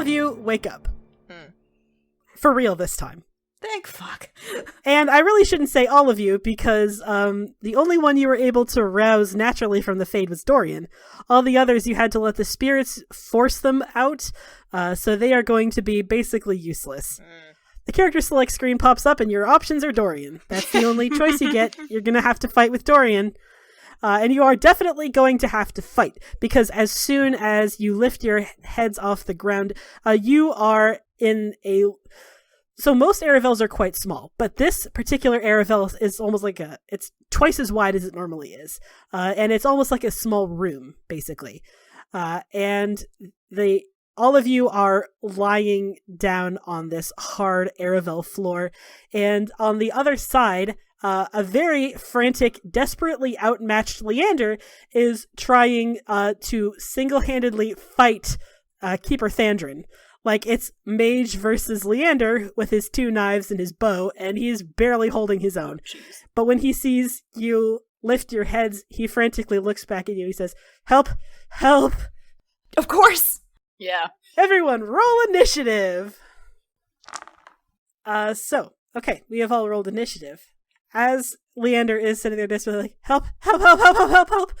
of you wake up. Hmm. For real this time. Thank fuck. And I really shouldn't say all of you, because the only one you were able to rouse naturally from the fade was Dorian. All the others, you had to let the spirits force them out, so they are going to be basically useless. The character select screen pops up, and your options are Dorian. That's the only choice you get. You're going to have to fight with Dorian. And you are definitely going to have to fight, because as soon as you lift your heads off the ground, you are in a... So most Aravels are quite small, but this particular Aravel is almost like it's twice as wide as it normally is. And it's almost like a small room, basically. And all of you are lying down on this hard Aravel floor. And on the other side, a very frantic, desperately outmatched Leander is trying to single-handedly fight Keeper Thandrin. Like, it's Mage versus Leander with his 2 knives and his bow, and he's barely holding his own. But when he sees you lift your heads, he frantically looks back at you. He says, "Help! Help!" Of course! Yeah. Everyone, roll initiative! Okay, we have all rolled initiative. As Leander is sitting there desperately like, "Help! Help! Help! Help! Help! Help!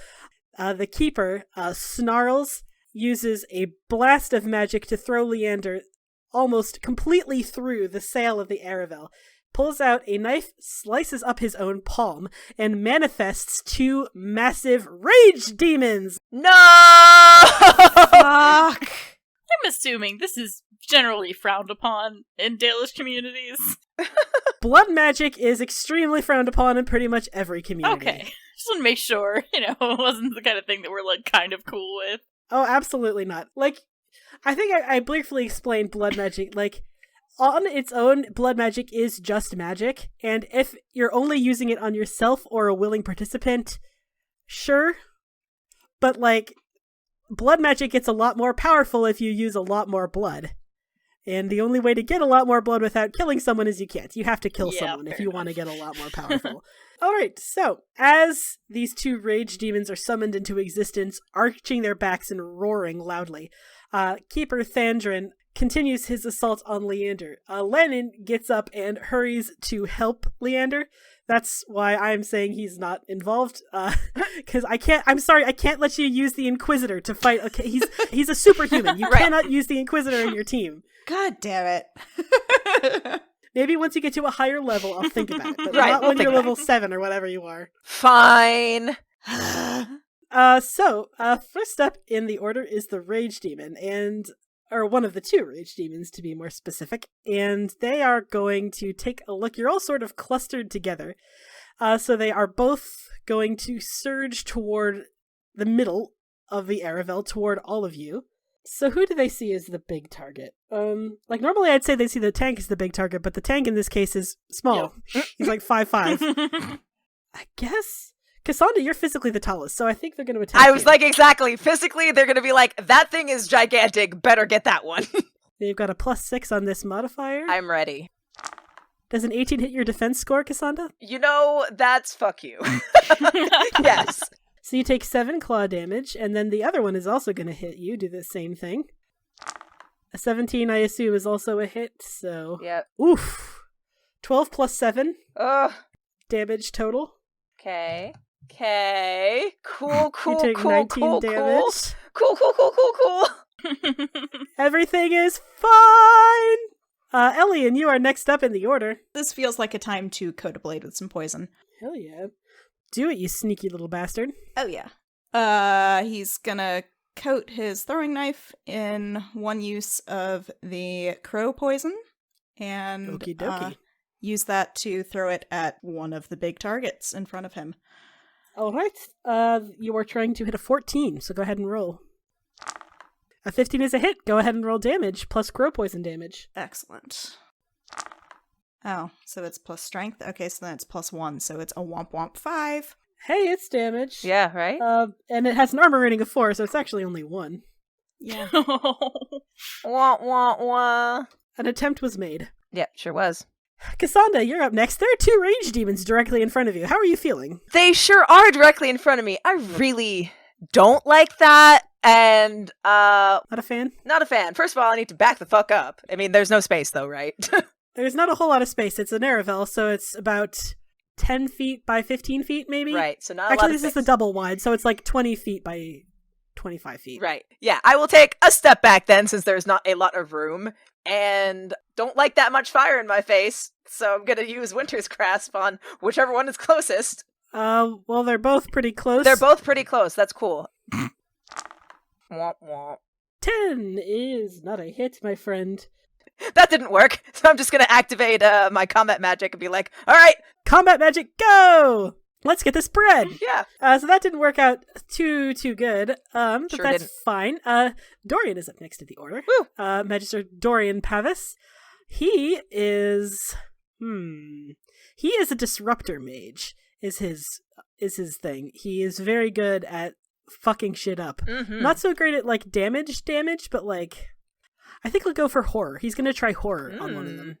Help!" The Keeper snarls, uses a blast of magic to throw Leander almost completely through the sail of the Aravel, pulls out a knife, slices up his own palm, and manifests 2 massive rage demons! No! Fuck! I'm assuming this is generally frowned upon in Dalish communities. Blood magic is extremely frowned upon in pretty much every community. Okay. Just want to make sure, it wasn't the kind of thing that we're, kind of cool with. Oh, absolutely not. I think I briefly explained blood magic. On its own, blood magic is just magic, and if you're only using it on yourself or a willing participant, sure. But, blood magic gets a lot more powerful if you use a lot more blood. And the only way to get a lot more blood without killing someone is you can't. You have to kill someone if you want to get a lot more powerful. Alright, so, as these 2 rage demons are summoned into existence, arching their backs and roaring loudly, Keeper Thandrin continues his assault on Leander. Lennon gets up and hurries to help Leander. That's why I'm saying he's not involved, because I can't let you use the Inquisitor to fight. Okay, he's a superhuman. You cannot use the Inquisitor in your team. God damn it. Maybe once you get to a higher level, I'll think about it. But not when you're level 7 or whatever you are. Fine. First up in the order is the Rage Demon, or one of the 2 Rage Demons to be more specific, and they are going to take a look. You're all sort of clustered together, so they are both going to surge toward the middle of the Aravel, toward all of you. So who do they see as the big target? Normally I'd say they see the tank as the big target, but the tank in this case is small. Yep. He's 5'5". I guess? Cassandra, you're physically the tallest, so I think they're going to attack I was you. exactly. Physically, they're going to be that thing is gigantic, better get that one. They've got a +6 on this modifier. I'm ready. Does an 18 hit your defense score, Cassandra? That's fuck you. Yes. So you take 7 claw damage, and then the other one is also going to hit you, do the same thing. A 17, I assume, is also a hit, so... Yep. Oof. 12 plus 7. Ugh. Damage total. Okay. Cool. You take 19 damage. Cool. Everything is fine! Elian, you are next up in the order. This feels like a time to coat a blade with some poison. Hell yeah. Do it, you sneaky little bastard. Oh yeah. He's gonna coat his throwing knife in one use of the crow poison, and Okie dokie. Use that to throw it at one of the big targets in front of him. Alright. You are trying to hit a 14, so go ahead and roll. A 15 is a hit. Go ahead and roll damage, plus crow poison damage. Excellent. Oh, so it's plus strength? Okay, so then it's plus 1, so it's a womp womp 5. Hey, it's damage. Yeah, right? And it has an armor rating of 4, so it's actually only 1. Yeah. Wah. An attempt was made. Yeah, sure was. Cassandra, you're up next. There are 2 rage demons directly in front of you. How are you feeling? They sure are directly in front of me. I really don't like that. And, Not a fan? not a fan. First of all, I need to back the fuck up. I mean, there's no space though, right? There's not a whole lot of space. It's an Aravel, so it's about 10 feet by 15 feet, maybe? Right, so not a lot Actually, of this is space. the double wide, so it's like 20 feet by 25 feet. Right. Yeah, I will take a step back then, since there's not a lot of room, and don't like that much fire in my face, so I'm gonna use Winter's Grasp on whichever one is closest. Well, they're both pretty close. They're both pretty close, that's cool. Womp womp. 10 is not a hit, my friend. That didn't work, so I'm just gonna activate my combat magic and be like, alright, Combat magic, go! Let's get this bread! yeah. So that didn't work out too good, but Sure that's didn't. fine. Dorian is up next to the order. Woo! Magister Dorian Pavis. He is... He is a disruptor mage, is his thing. He is very good at fucking shit up. Mm-hmm. Not so great at, like, damage, but, like... I think he'll go for horror. He's gonna try horror on one of them.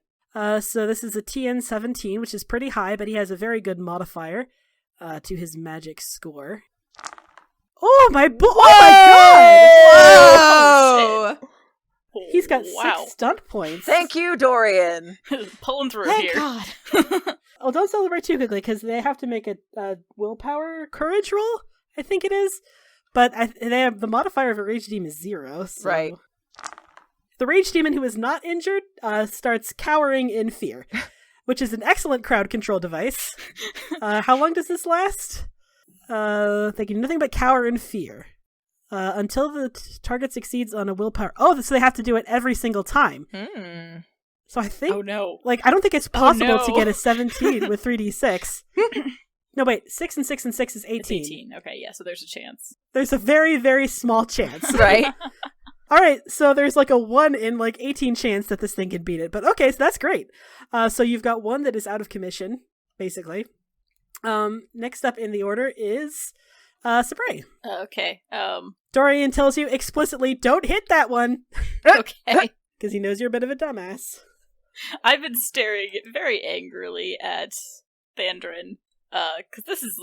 So this is a TN 17, which is pretty high, but he has a very good modifier to his magic score. Oh my Whoa! god! He's got wow. 6 stunt points. Thank you, Dorian. Pulling through Thank here. God. Oh, don't celebrate too quickly, because they have to make a willpower courage roll, I think it is. But they have the modifier of a rage demon is 0. So. Right. The rage demon who is not injured starts cowering in fear, which is an excellent crowd control device. How long does this last? They can do nothing but cower in fear. Until the target succeeds on a willpower. Oh, so they have to do it every single time. So I think... Oh no. Like, I don't think it's possible no. to get a 17 with 3d6. No, wait. 6 and 6 and 6 is 18. It's 18. Okay, yeah, so there's a chance. There's a very, very small chance. Right? Alright, so there's like a 1 in like 18 chance that this thing can beat it. But okay, so that's great. So you've got one that is out of commission, basically. Next up in the order is Sabre. Okay. Dorian tells you explicitly, don't hit that one! Okay. Because he knows you're a bit of a dumbass. I've been staring very angrily at Thandrin. Cause this is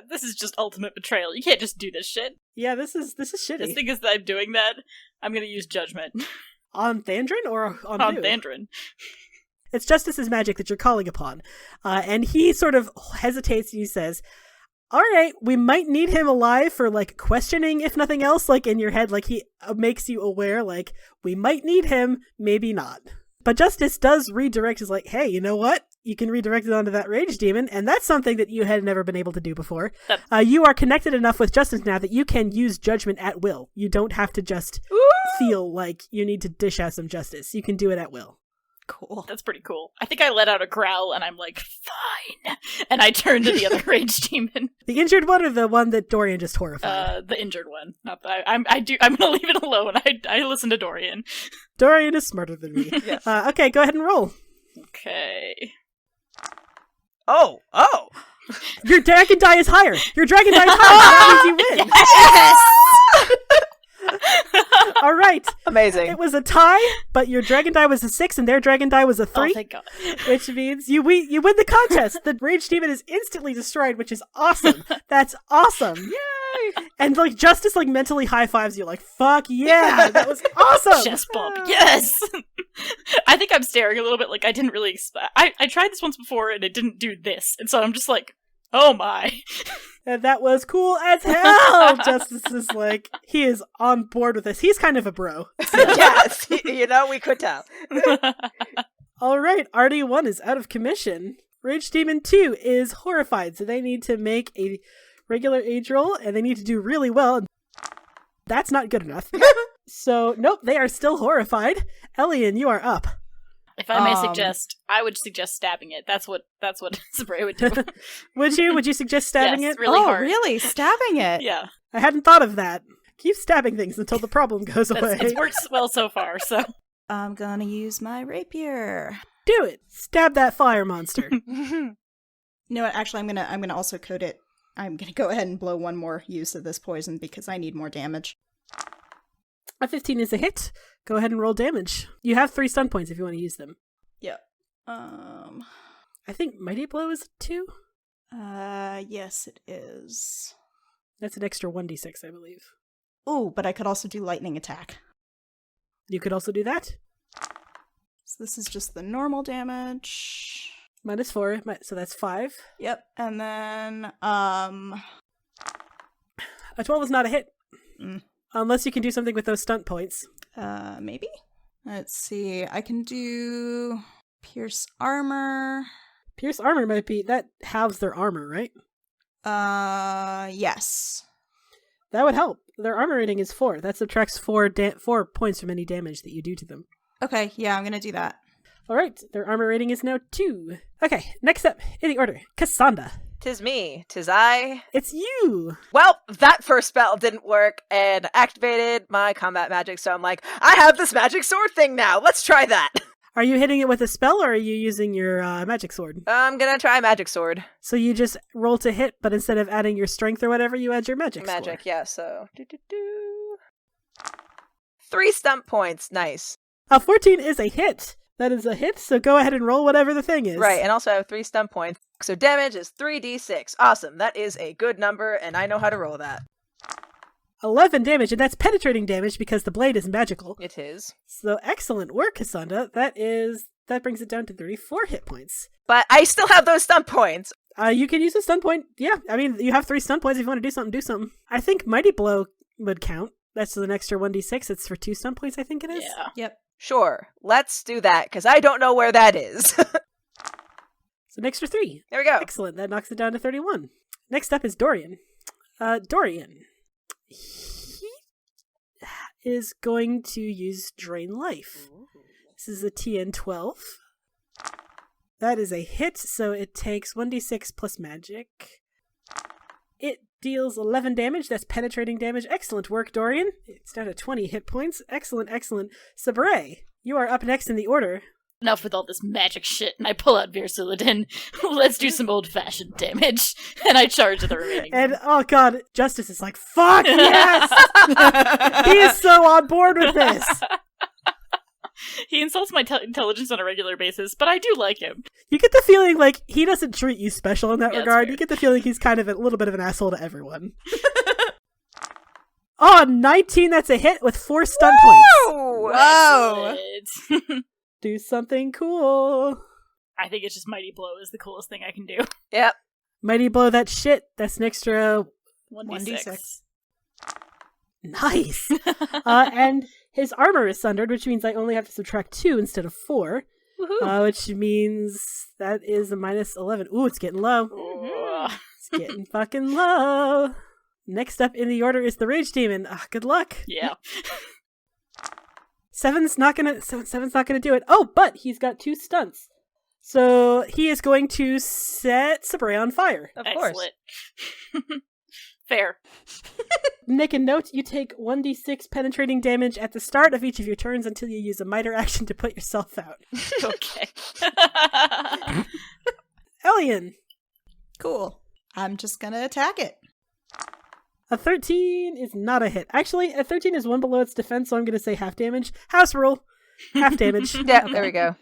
this is just ultimate betrayal. You can't just do this shit. Yeah, this is shitty. The thing is that I'm doing that, I'm gonna use judgment. On Thandrin or on On who? Thandrin. It's Justice's magic that you're calling upon. And he sort of hesitates and he says, alright, we might need him alive for, like, questioning, if nothing else, like, in your head. Like, he makes you aware, like, we might need him, maybe not. But Justice does redirect, is like, hey, you know what? You can redirect it onto that rage demon, and that's something that you had never been able to do before. You are connected enough with Justice now that you can use judgment at will. You don't have to just feel like you need to dish out some justice. You can do it at will. Cool. That's pretty cool. I think I let out a growl and I'm like, fine. And I turn to the other rage demon. The injured one or the one that Dorian just horrified? The injured one. Not that I'm gonna leave it alone. I listen to Dorian. Dorian is smarter than me. Yes. Okay, go ahead and roll. Okay. Oh! Your dragon die is higher. Your dragon die is higher. That means you win. Yes! All right. Amazing. It was a tie, but your dragon die was a 6 and their dragon die was a 3. Oh, thank God. Which means you win the contest. The rage demon is instantly destroyed, which is awesome. That's awesome. Yay! And like Justice like mentally high fives you like, fuck yeah, that was awesome. Chest bump. Yes! I think I'm staring a little bit like I didn't really expect. I tried this once before and it didn't do this. And so I'm just like, oh my. And that was cool as hell. Justice is like, he is on board with this. He's kind of a bro. Yes! You know, we could tell. All right, RD1 is out of commission. Rage Demon 2 is horrified, so they need to make a regular age roll, and they need to do really well. That's not good enough. So, nope, they are still horrified. Elian, you are up. If I may suggest, I would suggest stabbing it. That's what Sabre would do. Would you? Would you suggest stabbing Yes, it? really hard. Really? Stabbing it? Yeah. I hadn't thought of that. Keep stabbing things until the problem goes away. It's worked well so far, so. I'm gonna use my rapier. Do it. Stab that fire monster. You know what? Actually, I'm gonna also coat it. I'm gonna go ahead and blow one more use of this poison because I need more damage. A 15 is a hit. Go ahead and roll damage. You have 3 stun points if you want to use them. Yep. I think Mighty Blow is 2? Yes, it is. That's an extra 1d6, I believe. Ooh, but I could also do lightning attack. You could also do that. So this is just the normal damage. -4, so that's 5. Yep, and then, A 12 is not a hit. Mm. Unless you can do something with those stunt points. Maybe? Let's see, I can do Pierce Armor. Pierce Armor might be... That halves their armor, right? Yes. That would help. Their armor rating is 4. That subtracts 4 points from any damage that you do to them. Okay, yeah, I'm gonna do that. Alright, their armor rating is now 2. Okay, next up in the order, Cassandra. 'Tis me, 'tis I. It's you! Well, that first spell didn't work, and activated my combat magic, so I'm like, I have this magic sword thing now, let's try that! Are you hitting it with a spell, or are you using your magic sword? I'm gonna try magic sword. So you just roll to hit, but instead of adding your strength or whatever, you add your magic score. Yeah, so... 3 stump points, nice. A 14 is a hit! That is a hit, so go ahead and roll whatever the thing is. Right, and also I have 3 stump points. So damage is 3d6. Awesome, that is a good number, and I know how to roll that. 11 damage, and that's penetrating damage because the blade is magical. It is. So excellent work, Cassandra. That brings it down to 34 hit points. But I still have those stump points. You can use a stun point. Yeah, I mean, you have 3 stun points. If you want to do something, do something. I think Mighty Blow would count. That's an extra 1d6. It's for 2 stun points, I think it is. Yeah. Yep. Sure, let's do that, because I don't know where that is. So an extra 3. There we go. Excellent. That knocks it down to 31. Next up is Dorian. Dorian. He is going to use Drain Life. This is a TN 12. That is a hit, so it takes 1d6 plus magic. It deals 11 damage. That's penetrating damage. Excellent work, Dorian. It's down to 20 hit points. Excellent, excellent. Sabre, you are up next in the order. Enough with all this magic shit, and I pull out Virsulidin. Let's do some old-fashioned damage. And I charge the remaining. And, oh god, Justice is like, fuck yes! He is so on board with this! He insults my intelligence on a regular basis, but I do like him. You get the feeling like he doesn't treat you special in that Yeah, that's regard. fair. You get the feeling he's kind of a little bit of an asshole to everyone. Oh, 19, that's a hit with 4 stun points. Whoa! Excellent. Do something cool. I think it's just Mighty Blow is the coolest thing I can do. Yep. Mighty Blow that shit. That's an extra 1d6. nice. And his armor is sundered, which means I only have to subtract 2 instead of 4. Woohoo! Which means that is a minus 11. Ooh, it's getting low. Ooh. It's getting fucking low. Next up in the order is the Rage Demon. Good luck. Yeah. Seven's not gonna do it. Oh, but he's got 2 stunts. So he is going to set Sabre on fire. Of course. Excellent. Fair. Make a note, you take 1d6 penetrating damage at the start of each of your turns until you use a miter action to put yourself out. Okay. Elian. Cool. I'm just gonna attack it. A 13 is not a hit. Actually, a 13 is 1 below its defense, so I'm going to say half damage. House rule. Half damage. Yeah, there we go.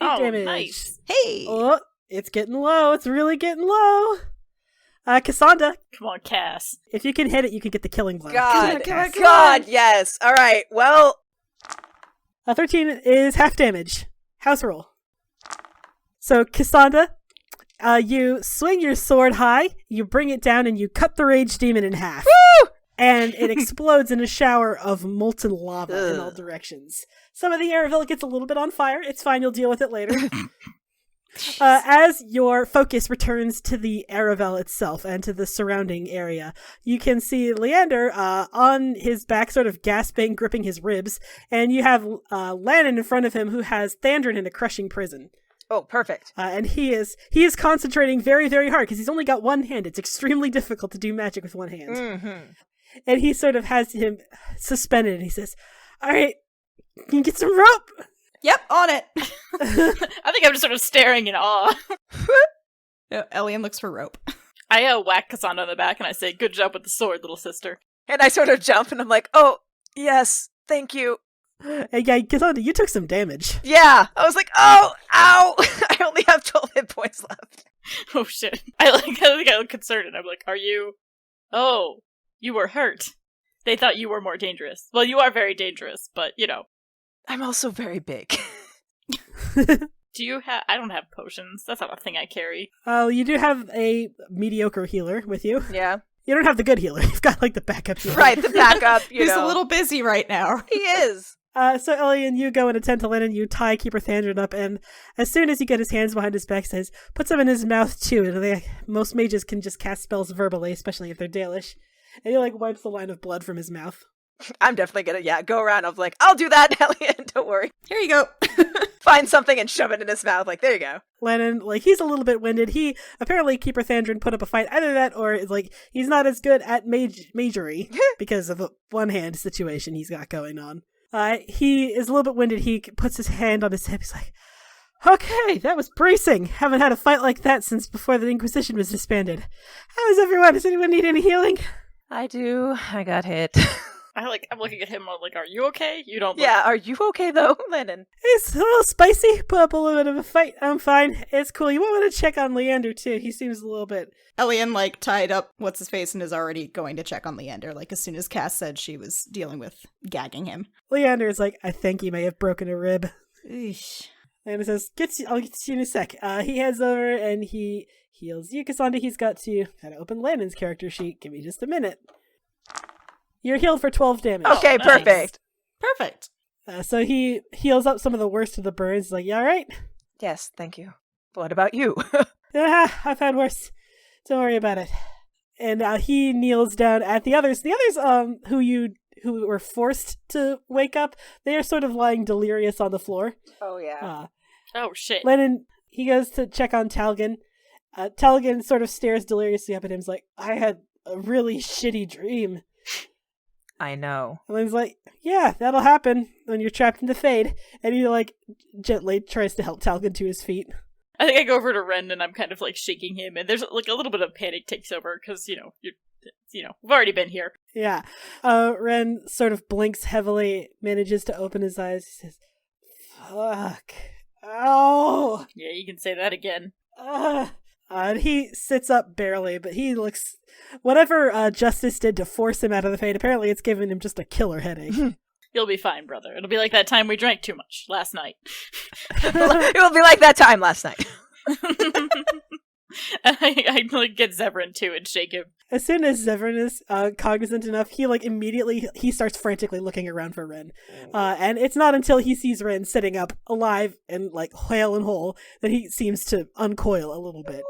8 damage. Nice. Hey! Oh, it's getting low. It's really getting low. Cassandra, Come on, Cass. if you can hit it, you can get the killing blow. God, come on. God, yes. All right, well, A 13 is half damage. House roll. So, Cassandra, you swing your sword high, you bring it down, and you cut the rage demon in half. woo! And it explodes in a shower of molten lava in all Ugh. directions. Some of the Araville gets a little bit on fire. It's fine, you'll deal with it later. As your focus returns to the Araville itself and to the surrounding area, you can see Leander on his back, sort of gasping, gripping his ribs, and you have Lannon in front of him who has Thandrin in a crushing prison. Oh, perfect. And he is concentrating very, very hard because he's only got one hand. It's extremely difficult to do magic with one hand. Mm-hmm. And he sort of has him suspended, and he says, "All right, can you get some rope?" Yep, on it! I think I'm just sort of staring in awe. Elian looks for rope. I whack Cassandra on the back and I say, "Good job with the sword, little sister." And I sort of jump and I'm like, oh, yes, thank you. Hey, yeah, Cassandra, you took some damage. Yeah. I was like, oh, ow. I only have 12 hit points left. Oh shit. I think I look concerned and I'm like, "Are you? Oh, You were hurt. They thought you were more dangerous. Well, you are very dangerous, but, I'm also very big. Do you have... I don't have potions. That's not a thing I carry. Oh, you do have a mediocre healer with you. Yeah. You don't have the good healer. You've got, the backup healer. Right, the backup, He's a little busy right now. He is. So, Elian, you go and attend to Lennon, you tie Keeper Thandrin up, and as soon as you get his hands behind his back, says, puts them in his mouth, too, and most mages can just cast spells verbally, especially if they're Dalish, and he, wipes the line of blood from his mouth. I'm definitely gonna, go around. I'm like, I'll do that, Elian. Don't worry. Here you go. Find something and shove it in his mouth. There you go. Lennon, he's a little bit winded. Apparently, Keeper Thandrin put up a fight. Either that, or, he's not as good at magery because of a one-hand situation he's got going on. He is a little bit winded. He puts his hand on his hip. He's like, okay, that was bracing. Haven't had a fight like that since before the Inquisition was disbanded. How is everyone? Does anyone need any healing? I do. I got hit. I'm looking at him, I'm are you okay? You don't look... Yeah, are you okay, though, Lennon? It's a little spicy. Put up a little bit of a fight. I'm fine. It's cool. You might want to check on Leander, too. He seems a little bit... Elian, tied up what's-his-face and is already going to check on Leander, as soon as Cass said she was dealing with gagging him. Leander is I think he may have broken a rib. Eesh. Leander says, I'll get to you in a sec. He heads over and he heals you, Cassandra. He's got to open Landon's character sheet. Give me just a minute. You're healed for 12 damage. Okay, nice. Perfect. Perfect. So he heals up some of the worst of the burns. He's like, you all right? Yes, thank you. What about you? I've had worse. Don't worry about it. And he kneels down at the others. The others who were forced to wake up, they are sort of lying delirious on the floor. Oh, yeah. Oh, shit. Lennon, he goes to check on Talgan. Talgan sort of stares deliriously up at him. He's like, I had a really shitty dream. I know. And Lynn's like, yeah, that'll happen when you're trapped in the Fade. And he, gently tries to help Talgan to his feet. I think I go over to Ren and I'm kind of, shaking him, and there's, a little bit of panic takes over, because, we've already been here. Yeah. Ren sort of blinks heavily, manages to open his eyes. He says, fuck. Oh! Yeah, you can say that again. And he sits up barely, but he looks... Whatever Justice did to force him out of the Fade, apparently it's given him just a killer headache. You'll be fine, brother. It'll be like that time we drank too much last night. It will be like that time last night. And I get Zevran too and shake him. As soon as Zevran is cognizant enough, he immediately he starts frantically looking around for Ren. And it's not until he sees Ren sitting up alive and hale and whole that he seems to uncoil a little bit.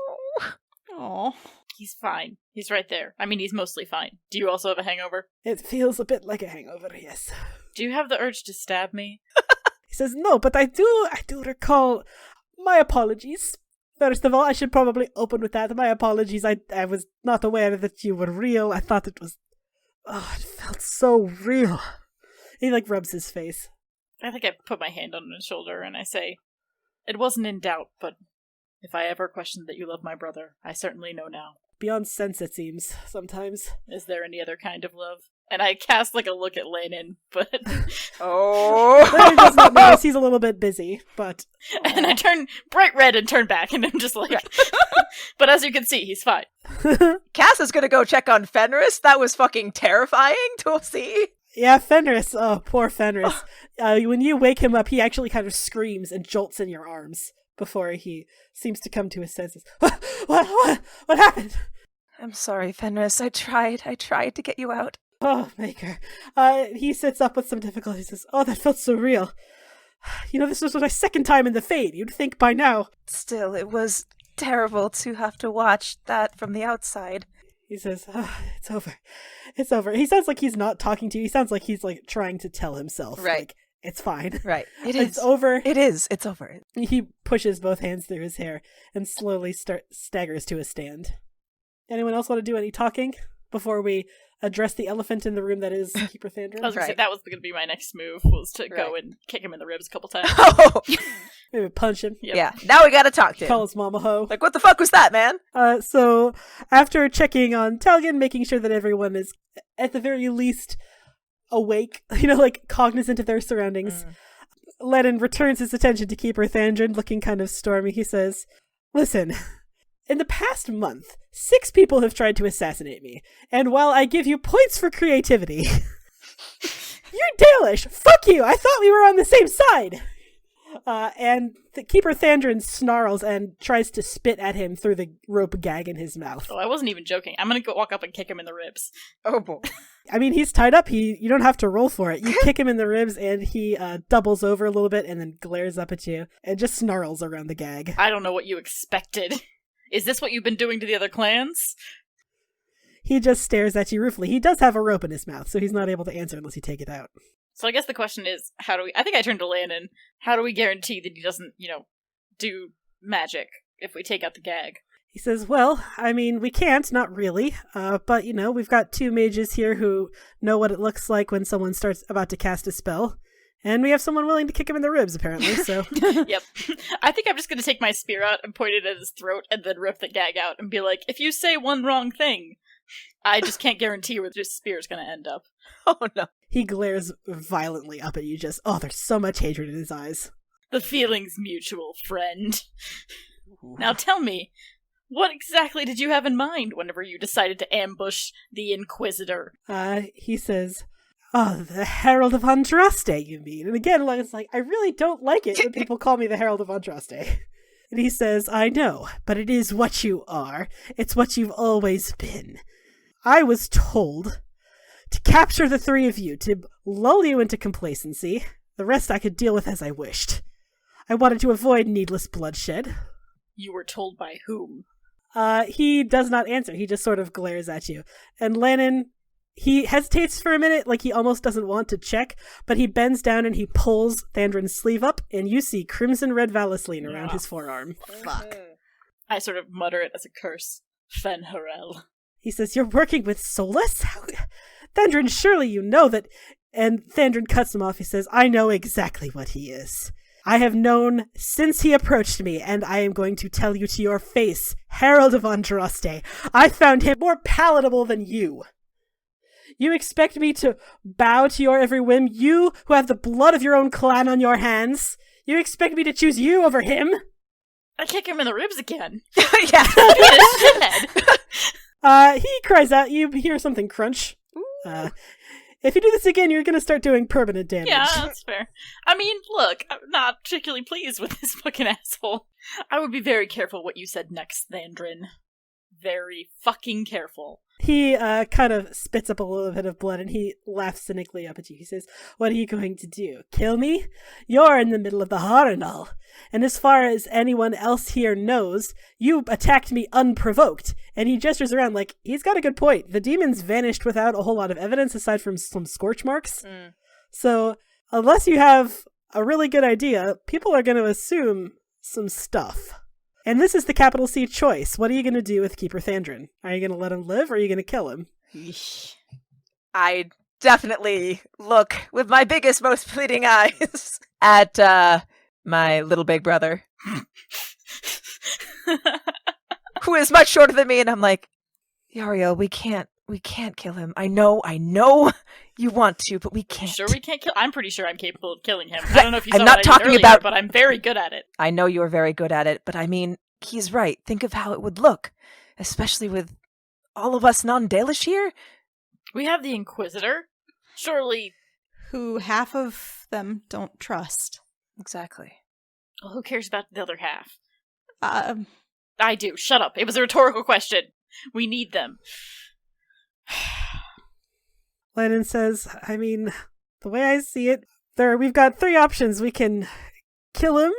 Aw. He's fine. He's right there. I mean, he's mostly fine. Do you also have a hangover? It feels a bit like a hangover, yes. Do you have the urge to stab me? He says, no, but I do recall. My apologies. First of all, I should probably open with that. My apologies. I was not aware that you were real. I thought it was... Oh, it felt so real. He, rubs his face. I think I put my hand on his shoulder and I say, it wasn't in doubt, but if I ever questioned that you love my brother, I certainly know now. Beyond sense, it seems, sometimes. Is there any other kind of love? And I cast, a look at Lennon, but... Oh! Lennon does not notice. He's a little bit busy, but... And I turn bright red and turn back, and I'm just like... But as you can see, he's fine. Cass is gonna go check on Fenris. That was fucking terrifying to see. Yeah, Fenris. Oh, poor Fenris. When you wake him up, he actually kind of screams and jolts in your arms before he seems to come to his senses. What happened? I'm sorry, Fenris. I tried to get you out. Oh, Maker. He sits up with some difficulty and says, oh, that felt so real. This was my second time in the Fade. You'd think by now. Still, it was terrible to have to watch that from the outside. He says, oh, it's over. It's over. He sounds like he's not talking to you. He sounds like he's trying to tell himself. Right. It's fine. Right. It's over. It is. It's over. He pushes both hands through his hair and slowly staggers to a stand. Anyone else want to do any talking before we address the elephant in the room that is Keeper Thandrin? I was going to say, that was going to be my next move, was to go and kick him in the ribs a couple times. Oh! Maybe punch him. Yep. Yeah, now we gotta talk to him. Call his mama ho. What the fuck was that, man? So, after checking on Talgan, making sure that everyone is, at the very least, awake, cognizant of their surroundings, Lennon returns his attention to Keeper Thandrin, looking kind of stormy. He says, listen, In the past month, 6 people have tried to assassinate me, and while I give you points for creativity, you're Dalish! Fuck you! I thought we were on the same side! And the Keeper Thandrin snarls and tries to spit at him through the rope gag in his mouth. Oh, I wasn't even joking. I'm gonna go walk up and kick him in the ribs. Oh boy. I mean, he's tied up. You don't have to roll for it. You kick him in the ribs, and he doubles over a little bit and then glares up at you and just snarls around the gag. I don't know what you expected. Is this what you've been doing to the other clans? He just stares at you ruefully. He does have a rope in his mouth, so he's not able to answer unless you take it out. So I guess the question is, how do we... I think I turned to Landon. How do we guarantee that he doesn't, do magic if we take out the gag? He says, well, I mean, we can't, not really. But, we've got 2 mages here who know what it looks like when someone starts about to cast a spell. And we have someone willing to kick him in the ribs, apparently, so... Yep. I think I'm just going to take my spear out and point it at his throat and then rip the gag out and be like, if you say one wrong thing, I just can't guarantee where this spear's going to end up. Oh no. He glares violently up at you, there's so much hatred in his eyes. The feeling's mutual, friend. Now tell me, what exactly did you have in mind whenever you decided to ambush the Inquisitor? He says, oh, the Herald of Andraste, you mean? And again, it's like, I really don't like it when people call me the Herald of Andraste. And he says, I know, but it is what you are. It's what you've always been. I was told to capture the 3 of you, to lull you into complacency. The rest I could deal with as I wished. I wanted to avoid needless bloodshed. You were told by whom? He does not answer. He just sort of glares at you. And Lannon, he hesitates for a minute, like he almost doesn't want to check, but he bends down and he pulls Thandrin's sleeve up, and you see crimson red Valisline around his forearm. Fuck. I sort of mutter it as a curse. Fenharel. He says, you're working with Solus? Thandrin, surely you know that... And Thandrin cuts him off. He says, I know exactly what he is. I have known since he approached me, and I am going to tell you to your face, Herald of Andraste, I found him more palatable than you. You expect me to bow to your every whim? You, who have the blood of your own clan on your hands? You expect me to choose you over him? I kick him in the ribs again. Yeah. He cries out. You hear something crunch. If you do this again, you're going to start doing permanent damage. Yeah, that's fair. I mean, look, I'm not particularly pleased with this fucking asshole. I would be very careful what you said next, Thandrin. Very fucking careful. He kind of spits up a little bit of blood and he laughs cynically up at you. He says, what are you going to do? Kill me? You're in the middle of the Harrenhal. And as far as anyone else here knows, you attacked me unprovoked. And he gestures around like, he's got a good point. The demons vanished without a whole lot of evidence aside from some scorch marks. So unless you have a really good idea, people are going to assume some stuff. And this is the capital C choice. What are you going to do with Keeper Thandrin? Are you going to let him live, or are you going to kill him? I definitely look with my biggest, most pleading eyes at my little big brother, who is much shorter than me, and I'm like, Yariel, we can't kill him. I know you want to, but we can't. Sure we can't kill? I'm pretty sure I'm capable of killing him. I don't know if you saw I'm not what I did talking earlier, about... but I'm very good at it. I know you are very good at it, but I mean, he's right. Think of how it would look, especially with all of us non-Dalish here. We have the Inquisitor. Surely. Who half of them don't trust. Exactly. Well, who cares about the other half? I do. Shut up. It was a rhetorical question. We need them. Lennon says, I mean, the way I see it, we've got 3 options. We can kill him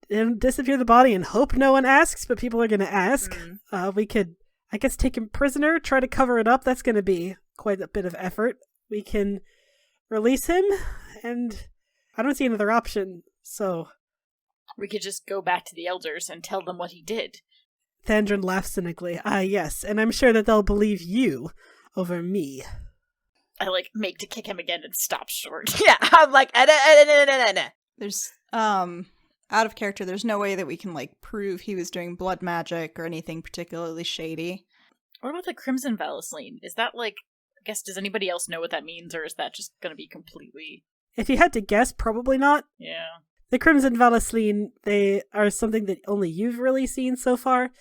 and disappear the body and hope no one asks, but people are going to ask. We could, I guess, take him prisoner, try to cover it up. That's going to be quite a bit of effort. We can release him, and I don't see another option, so... We could just go back to the elders and tell them what he did. Thandrin laughs cynically. Yes, and I'm sure that they'll believe you over me. I, make to kick him again and stop short. Yeah, I'm like, There's, out of character, there's no way that we can, prove he was doing blood magic or anything particularly shady. What about the Crimson Valisline? Is that, I guess, does anybody else know what that means, or is that just gonna be completely... If you had to guess, probably not. Yeah. The Crimson Valisline, they are something that only you've really seen so far.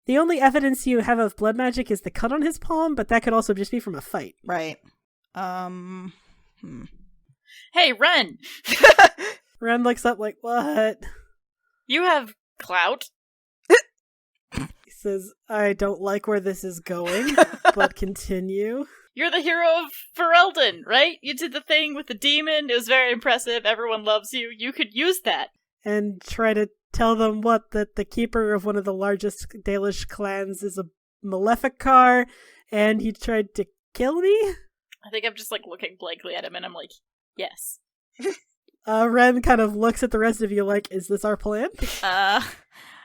The only evidence you have of blood magic is the cut on his palm, but that could also just be from a fight. Right. Hey, Ren! Ren looks up like, what? You have clout? He says, I don't like where this is going, but continue. You're the hero of Ferelden, right? You did the thing with the demon. It was very impressive. Everyone loves you. You could use that. And try to tell them that the keeper of one of the largest Dalish clans is a Maleficar, and he tried to kill me? I think I'm just, like, looking blankly at him, and I'm like, yes. Ren kind of looks at the rest of you like, is this our plan?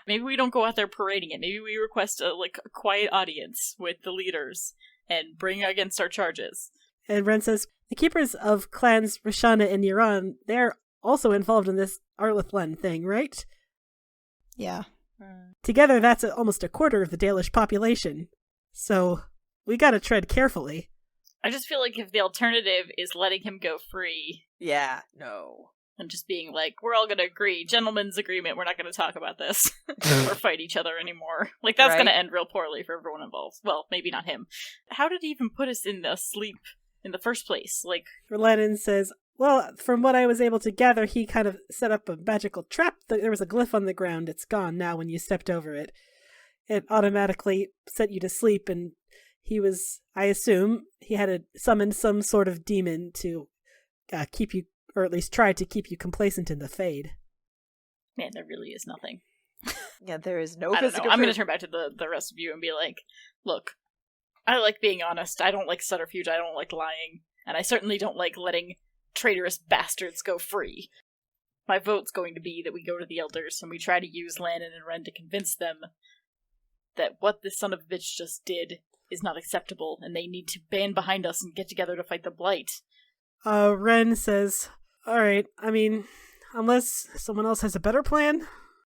Maybe we don't go out there parading it. Maybe we request a quiet audience with the leaders and bring against our charges. And Ren says, the keepers of clans Rashana and Yuran, they're also involved in this Arlithlen thing, right? Yeah. Together, that's almost a quarter of the Dalish population. So, we gotta tread carefully. I just feel like if the alternative is letting him go free... Yeah, no. And just being like, we're all gonna agree, gentleman's agreement, we're not gonna talk about this. Or fight each other anymore. Like, that's gonna end real poorly for everyone involved. Well, maybe not him. How did he even put us in the sleep in the first place? Like... Lennon says, well, from what I was able to gather, he kind of set up a magical trap. There was a glyph on the ground. It's gone now when you stepped over it. It automatically set you to sleep, and he was, I assume, he had summoned some sort of demon to keep you, or at least try to keep you complacent in the Fade. Man, there really is nothing. Yeah, there is no I don't physical know. I'm going to turn back to the rest of you and be like, look, I like being honest. I don't like subterfuge. I don't like lying. And I certainly don't like letting traitorous bastards go free. My vote's going to be that we go to the elders and we try to use Lannon and Ren to convince them that what this son of a bitch just did is not acceptable and they need to band behind us and get together to fight the Blight. Ren says, alright, I mean, unless someone else has a better plan?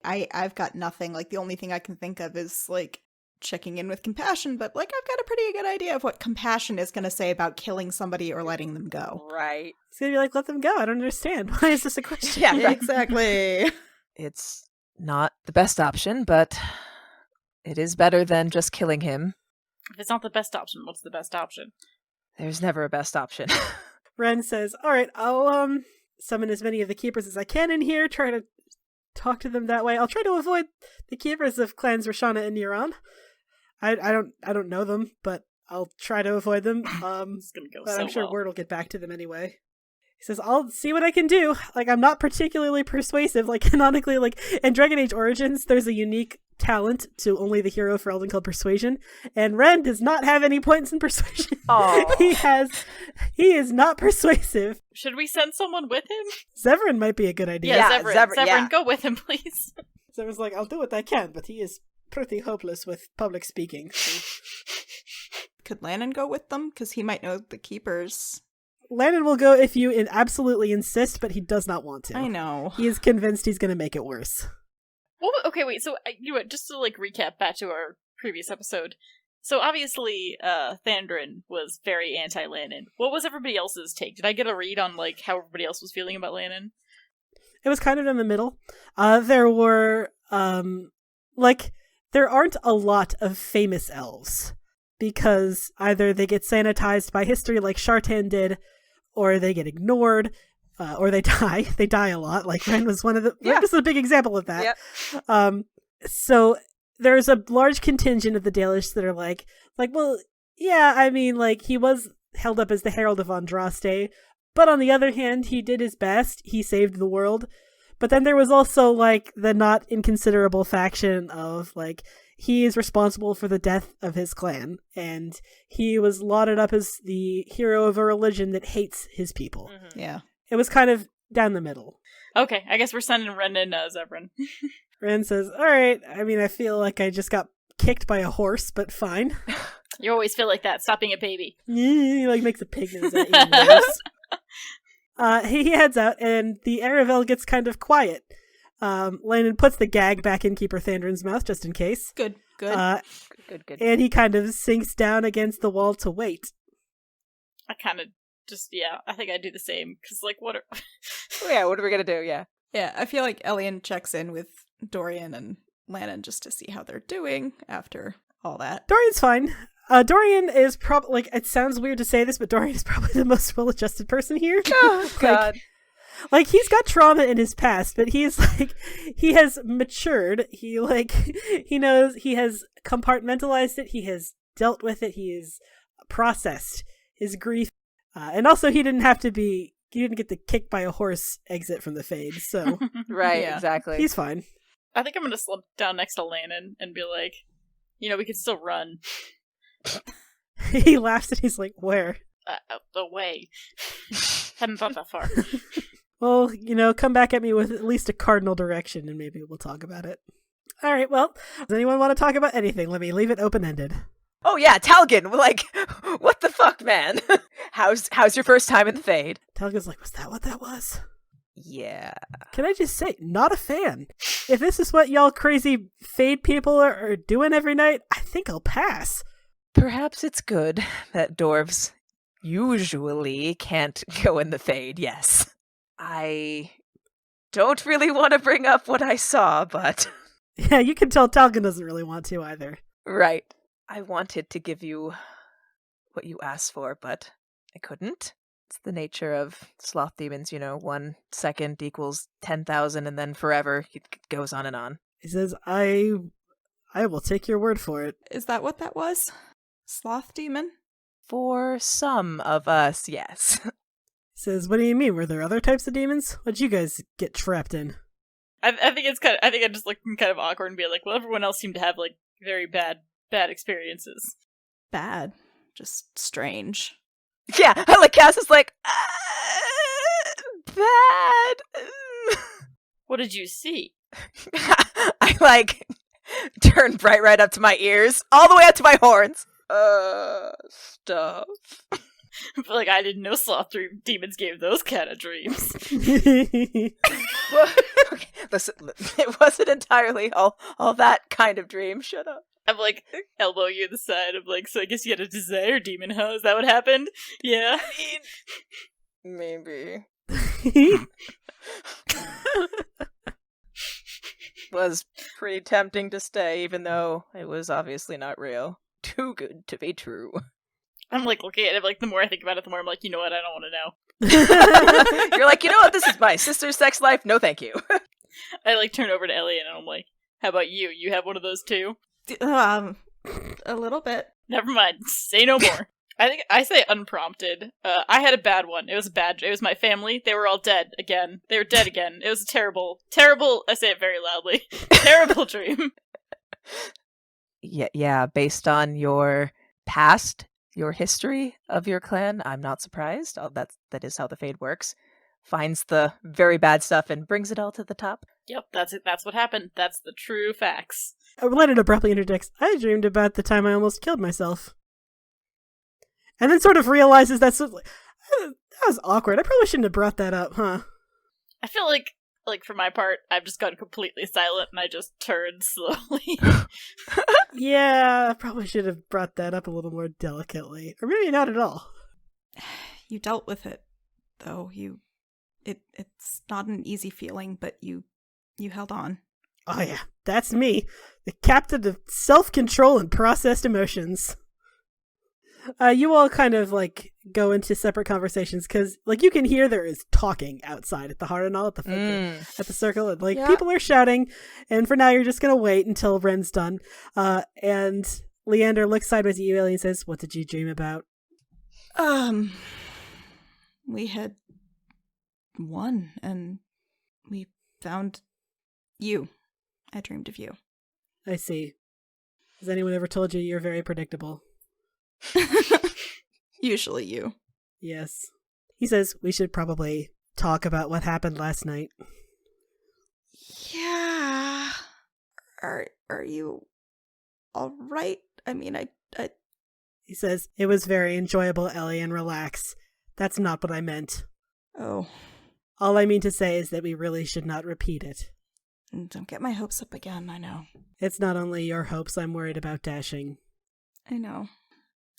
I've got nothing. Like, the only thing I can think of is, like, checking in with compassion, but, like, I've got a pretty good idea of what compassion is going to say about killing somebody or letting them go. Right. It's going to be like, let them go. I don't understand. Why is this a question? Yeah, right. Exactly. It's not the best option, but it is better than just killing him. If it's not the best option, what's the best option? There's never a best option. Ren says, alright, I'll summon as many of the keepers as I can in here, try to talk to them that way. I'll try to avoid the keepers of clans Rashana and Yuran. I don't know them, but I'll try to avoid them. It's gonna go but so I'm sure well. word will get back to them anyway. He says, I'll see what I can do. Like, I'm not particularly persuasive. Like, canonically, like, in Dragon Age Origins, there's a unique talent to only the hero for Elden called Persuasion, and Ren does not have any points in Persuasion. Oh. He is not persuasive. Should we send someone with him? Zevran might be a good idea. Yeah, Yeah, Zevran, yeah. go with him, please. Zevran's like, I'll do what I can, but he is pretty hopeless with public speaking. So. Could Lannon go with them? Because he might know the keepers. Landon will go if you absolutely insist, but he does not want to. I know. He is convinced he's going to make it worse. Well, okay, wait, so, you know what, just to, like, recap back to our previous episode. So, obviously, Thandrin was very anti-Lannon. What was everybody else's take? Did I get a read on, like, how everybody else was feeling about Lannon? It was kind of in the middle. There were, there aren't a lot of famous elves, because either they get sanitized by history like Shartan did, or they get ignored, or they die. They die a lot. Like Ren was one of the... Yeah. Ren is a big example of that. Yep. So there's a large contingent of the Dalish that are like, well, yeah, I mean, like, he was held up as the Herald of Andraste, but on the other hand, he did his best. He saved the world. But then there was also, like, the not inconsiderable faction of, like, he is responsible for the death of his clan, and he was lauded up as the hero of a religion that hates his people. Mm-hmm. Yeah. It was kind of down the middle. Okay, I guess we're sending Ren and Zevran. Ren says, alright, I mean, I feel like I just got kicked by a horse, but fine. You always feel like that, stop being a baby. He, like, makes a pig noise at you. He heads out, and the Aravel gets kind of quiet. Landon puts the gag back in Keeper Thandrin's mouth, just in case. Good. Good. And he kind of sinks down against the wall to wait. I kind of just, yeah, I think I'd do the same, because, like, what are... Oh, yeah, what are we gonna do? Yeah. Yeah, I feel like Elian checks in with Dorian and Lannon just to see how they're doing after all that. Dorian's fine. Dorian is probably, like, it sounds weird to say this, but Dorian is probably the most well-adjusted person here. Oh, God. Like, he's got trauma in his past, but he's, like, he has matured. He, like, he knows, he has compartmentalized it. He has dealt with it. He has processed his grief. And also, he didn't get the kicked by a horse exit from the Fade, so. Right, Yeah. exactly. He's fine. I think I'm gonna slump down next to Lannon and be like, we could still run. He laughs and he's like, where? Away. Hadn't thought that far. Well, come back at me with at least a cardinal direction and maybe we'll talk about it. All right, well, does anyone want to talk about anything? Let me leave it open-ended. Oh yeah, Talgin, like, what the fuck, man? How's your first time in the Fade? Talgin's like, was that what that was? Yeah. Can I just say, not a fan. If this is what y'all crazy Fade people are doing every night, I think I'll pass. Perhaps it's good that dwarves usually can't go in the Fade, yes. I don't really want to bring up what I saw, but... Yeah, you can tell Talgin doesn't really want to either. Right. I wanted to give you what you asked for, but I couldn't. It's the nature of sloth demons, 1 second equals 10,000 and then forever. It goes on and on. He says, I will take your word for it. Is that what that was? Sloth demon? For some of us, yes. He says, what do you mean? Were there other types of demons? What'd you guys get trapped in? I think I just look kind of awkward and be like, well, everyone else seemed to have like very bad experiences. Bad. Just strange. Yeah, like Cass is like, bad. What did you see? I like turn bright right up to my ears, all the way up to my horns. Stuff. Like, I didn't know sloth demons gave those kind of dreams. Well, okay, listen, it wasn't entirely all that kind of dream. Shut up. I'm like, elbow you in the side. I'm like, so I guess you had a desire demon, huh? Is that what happened? Yeah. Maybe. Was pretty tempting to stay, even though it was obviously not real. Too good to be true. I'm like looking at it, like the more I think about it, the more I'm like, you know what, I don't want to know. You're like, you know what, this is my sister's sex life, no thank you. I like turn over to Ellie and I'm like, how about you? You have one of those too? A little bit. Never mind. Say no more. I think I say unprompted. I had a bad one. It was my family. They were all dead again. They were dead again. It was a terrible, I say it very loudly, terrible dream. Yeah, based on your past, your history of your clan, I'm not surprised. That is how the Fade works. Finds the very bad stuff and brings it all to the top. Yep, that's it. That's what happened. That's the true facts. Leonard abruptly interjects, I dreamed about the time I almost killed myself. And then sort of realizes that was awkward. I probably shouldn't have brought that up, huh? I feel like for my part, I've just gone completely silent and I just turned slowly. Yeah, I probably should have brought that up a little more delicately. Or maybe not at all. You dealt with it, though. It's not an easy feeling, but you held on. Oh yeah, that's me. The captain of self-control and processed emotions. You all kind of like go into separate conversations because like you can hear there is talking outside at the Hardenal at the circle, and like people are shouting. And for now, you're just gonna wait until Ren's done. And Leander looks sideways at you, Ellie, and says, "What did you dream about?" We had won, and we found you. I dreamed of you. I see. Has anyone ever told you you're very predictable? Usually you. Yes. He says we should probably talk about what happened last night. Yeah. Are you all right? I mean, I... He says, it was very enjoyable, Ellie, and relax. That's not what I meant. Oh. All I mean to say is that we really should not repeat it. Don't get my hopes up again, I know. It's not only your hopes I'm worried about dashing. I know.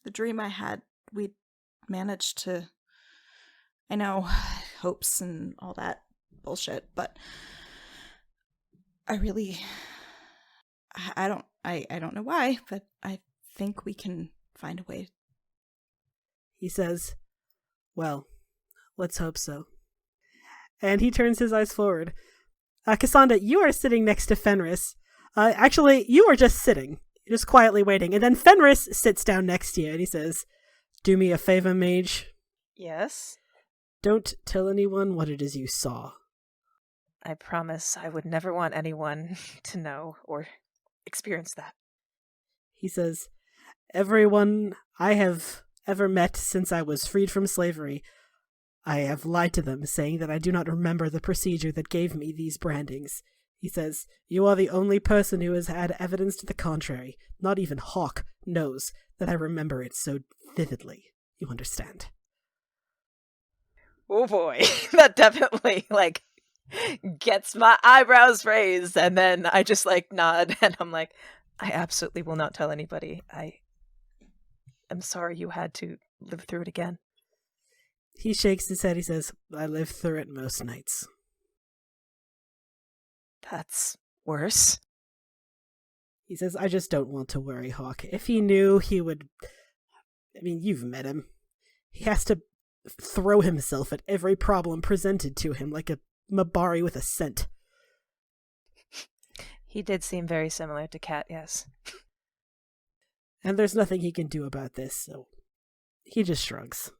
The dream I had, we managed to... I know, hopes and all that bullshit, but I really I don't know why, but I think we can find a way. He says, well, let's hope so. And he turns his eyes forward. Cassandra, you are sitting next to Fenris. Actually, you are just sitting, just quietly waiting. And then Fenris sits down next to you and he says, do me a favor, mage. Yes? Don't tell anyone what it is you saw. I promise I would never want anyone to know or experience that. He says, everyone I have ever met since I was freed from slavery, I have lied to them, saying that I do not remember the procedure that gave me these brandings. He says, you are the only person who has had evidence to the contrary. Not even Hawk knows that I remember it so vividly. You understand? Oh boy, that definitely, gets my eyebrows raised, and then I just, nod, and I'm like, I absolutely will not tell anybody. I am sorry you had to live through it again. He shakes his head. He says, I live through it most nights. That's worse. He says, I just don't want to worry Hawk. If he knew, he would... I mean, you've met him. He has to throw himself at every problem presented to him like a Mabari with a scent. He did seem very similar to Kat, yes. And there's nothing he can do about this, so he just shrugs.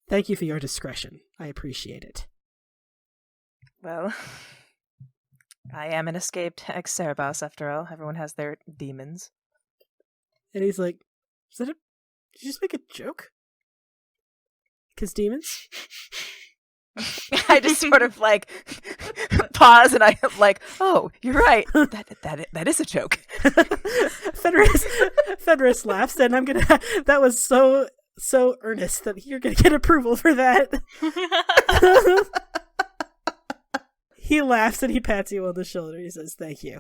Thank you for your discretion. I appreciate it. Well, I am an escaped ex-Cerebos, after all. Everyone has their demons. And he's like, did you just make a joke? 'Cause demons? I just sort of pause and I'm like, oh, you're right. That is a joke. Fenris laughs, and I'm gonna. That was so earnest that you're gonna get approval for that. He laughs and he pats you on the shoulder. He says, "Thank you."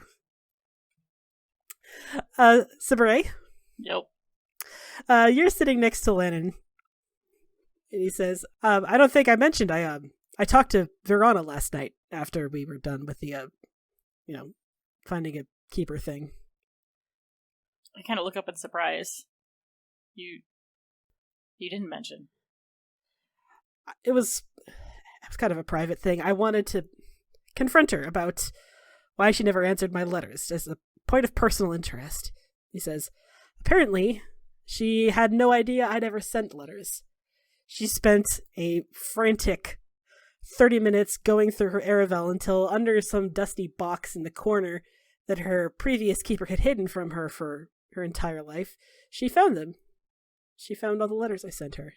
Sabere? Yep. You're sitting next to Lennon. And he says, I don't think I mentioned I talked to Verona last night after we were done with the finding a keeper thing. I kind of look up in surprise. You didn't mention. It was kind of a private thing. I wanted to confront her about why she never answered my letters as a point of personal interest. He says, apparently she had no idea I'd ever sent letters. She spent a frantic 30 minutes going through her Aravel until under some dusty box in the corner that her previous keeper had hidden from her for her entire life, she found them. She found all the letters I sent her.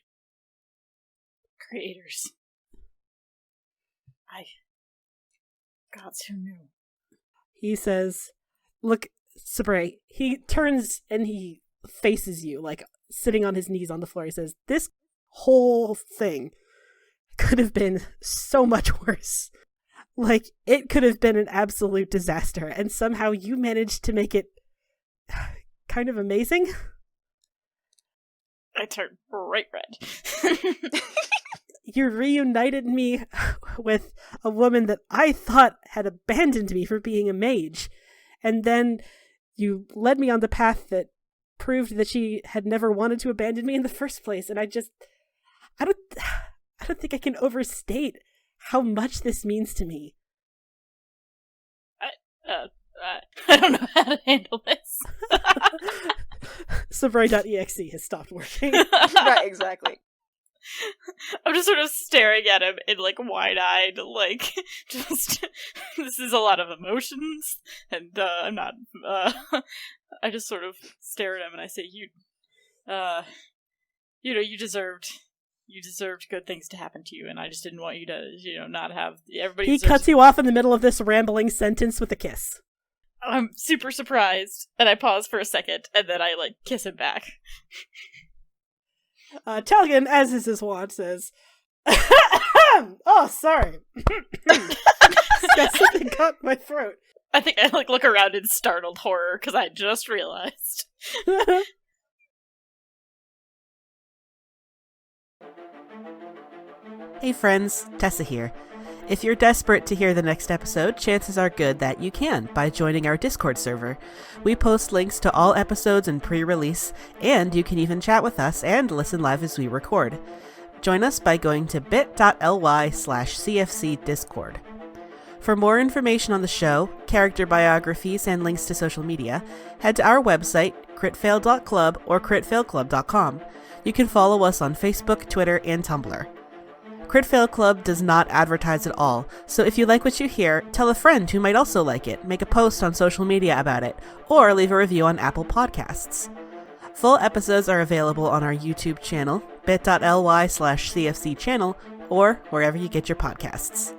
Creators. Gods, who knew? He says, look, Sabere, he turns and he faces you, sitting on his knees on the floor. He says, this whole thing could have been so much worse. It could have been an absolute disaster, and somehow you managed to make it kind of amazing. I turned bright red. You reunited me with a woman that I thought had abandoned me for being a mage, and then you led me on the path that proved that she had never wanted to abandon me in the first place, and I don't think I can overstate how much this means to me. I don't know how to handle this. Sabere.exe has stopped working. Right, exactly. I'm just sort of staring at him in wide-eyed, just this is a lot of emotions, and I'm not. I just sort of stare at him and I say, you deserved good things to happen to you, and I just didn't want you to, not have everybody. He cuts you off in the middle of this rambling sentence with a kiss. I'm super surprised, and I pause for a second, and then I kiss him back. Talgan, as is his wont, says, "Oh, sorry, got something caught in my throat." I think I look around in startled horror because I just realized. Hey friends, Tessa here. If you're desperate to hear the next episode, chances are good that you can by joining our Discord server. We post links to all episodes in pre-release, and you can even chat with us and listen live as we record. Join us by going to bit.ly/cfcdiscord. For more information on the show, character biographies, and links to social media, head to our website, critfail.club or critfailclub.com. You can follow us on Facebook, Twitter, and Tumblr. Crit Fail Club does not advertise at all, so if you like what you hear, tell a friend who might also like it, make a post on social media about it, or leave a review on Apple Podcasts. Full episodes are available on our YouTube channel, bit.ly/cfcchannel, or wherever you get your podcasts.